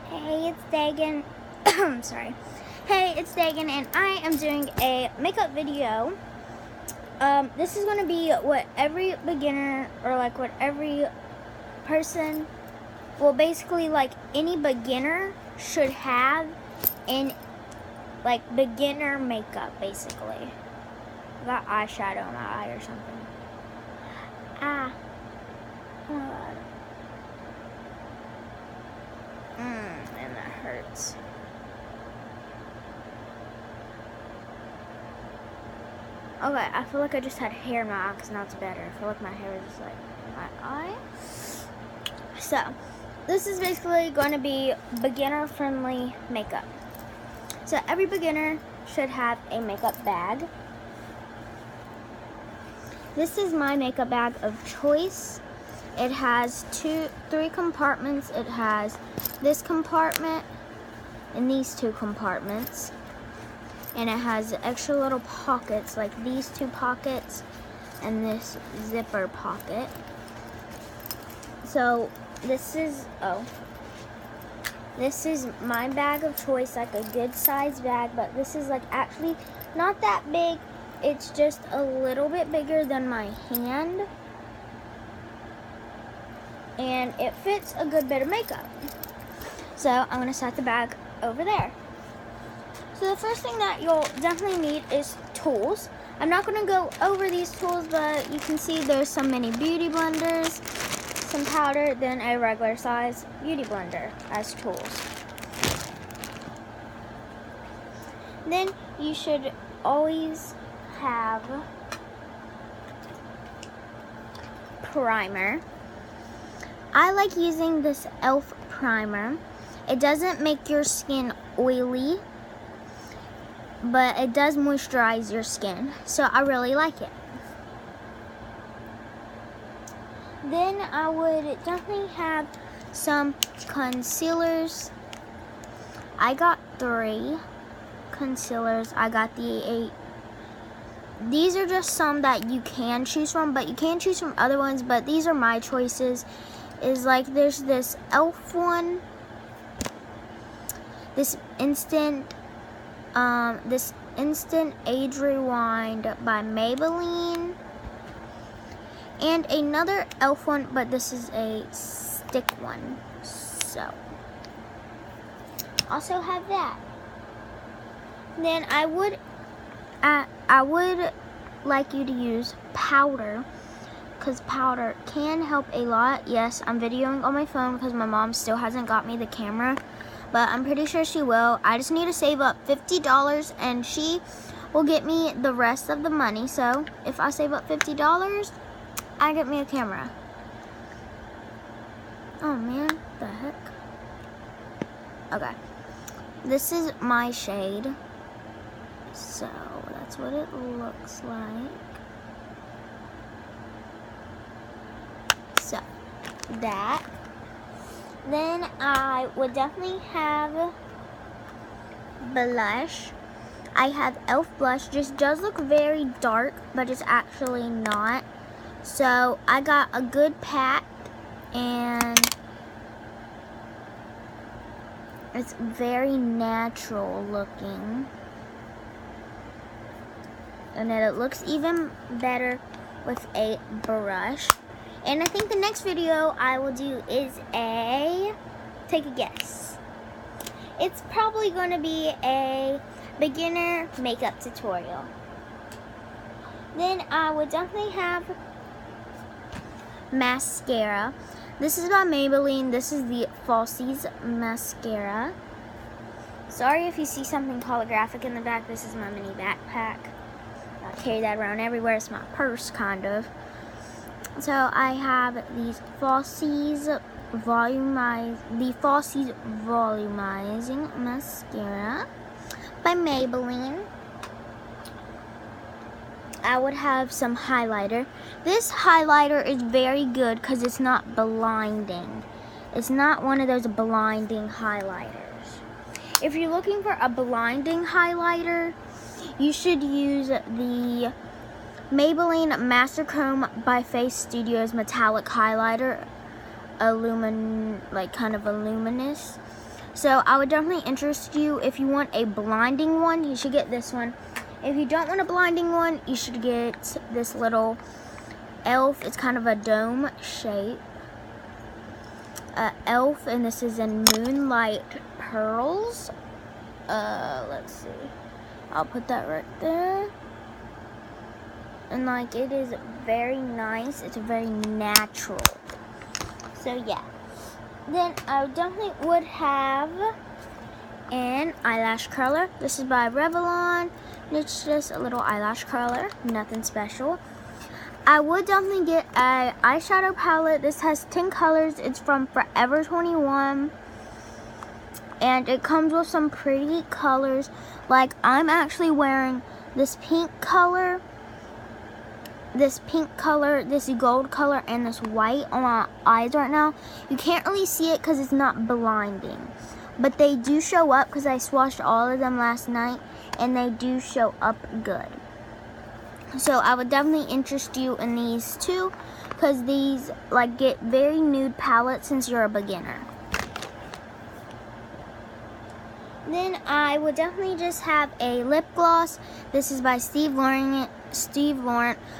Hey, it's Dagan. I'm sorry. Hey, it's Dagan, and I am doing a makeup video. This is going to be what every beginner, or like what every person, well, basically like any beginner should have in like beginner makeup, basically. I got eyeshadow in my eye or something. Oh my God. And that hurts. Okay, I feel like I just had hair in my eye because now it's better. I feel like my hair is just like in my eye. So, this is basically going to be beginner-friendly makeup. So, every beginner should have a makeup bag. This is my makeup bag of choice. It has three compartments. It has this compartment and these two compartments. And it has extra little pockets, like these two pockets and this zipper pocket. So this is my bag of choice, like a good size bag, but this is like actually not that big. It's just a little bit bigger than my hand. And it fits a good bit of makeup. So I'm gonna set the bag over there. So the first thing that you'll definitely need is tools. I'm not gonna go over these tools, but you can see there's some mini beauty blenders, some powder, then a regular size beauty blender as tools. Then you should always have primer. I like using this e.l.f. primer. It doesn't make your skin oily, but it does moisturize your skin, so I really like it. Then I would definitely have some concealers. I got 3 concealers. I got these are just some that you can choose from, but you can choose from other ones, but these are my choices. Is like there's this e.l.f. one, this instant Age Rewind by Maybelline, and another e.l.f. one, but this is a stick one. So also have that. Then I would like you to use powder, because powder can help a lot. Yes, I'm videoing on my phone because my mom still hasn't got me the camera, but I'm pretty sure she will. I just need to save up $50 and she will get me the rest of the money. So if I save up $50, I get me a camera. Oh man, the heck? Okay, this is my shade. So that's what it looks like. So that. Then I would definitely have blush. I have e.l.f. blush. Just does look very dark, but it's actually not. So I got a good pack, and it's very natural looking. And then it looks even better with a brush. And I think the next video I will do is take a guess. It's probably going to be a beginner makeup tutorial. Then I would definitely have mascara. This is by Maybelline. This is the Falsies mascara. Sorry if you see something holographic in the back. This is my mini backpack. I carry that around everywhere. It's my purse, kind of. So I have these Falsies Volumizing Mascara by Maybelline. I would have some highlighter. This highlighter is very good because it's not blinding. It's not one of those blinding highlighters. If you're looking for a blinding highlighter, you should use the Maybelline Master Chrome by Face Studios Metallic Highlighter, kind of a luminous. So I would definitely interest you. If you want a blinding one, you should get this one. If you don't want a blinding one, you should get this little elf. It's kind of a dome shape. Elf, and this is in Moonlight Pearls. Let's see. I'll put that right there. And like, it is very nice. It's very natural. So yeah. Then I definitely would have an eyelash curler. This is by Revlon. It's just a little eyelash curler, nothing special. I would definitely get an eyeshadow palette. This has 10 colors. It's from Forever 21. And it comes with some pretty colors. Like, I'm actually wearing this pink color, this gold color, and this white on my eyes right now. You can't really see it because it's not blinding. But they do show up because I swatched all of them last night. And they do show up good. So I would definitely interest you in these two, because these like get very nude palette since you're a beginner. Then I would definitely just have a lip gloss. This is by Steve Laurent.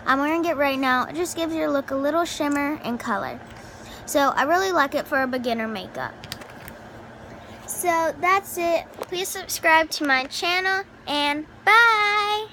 I'm wearing it right now. It just gives your look a little shimmer and color. So I really like it for a beginner makeup. So that's it. Please subscribe to my channel, and bye!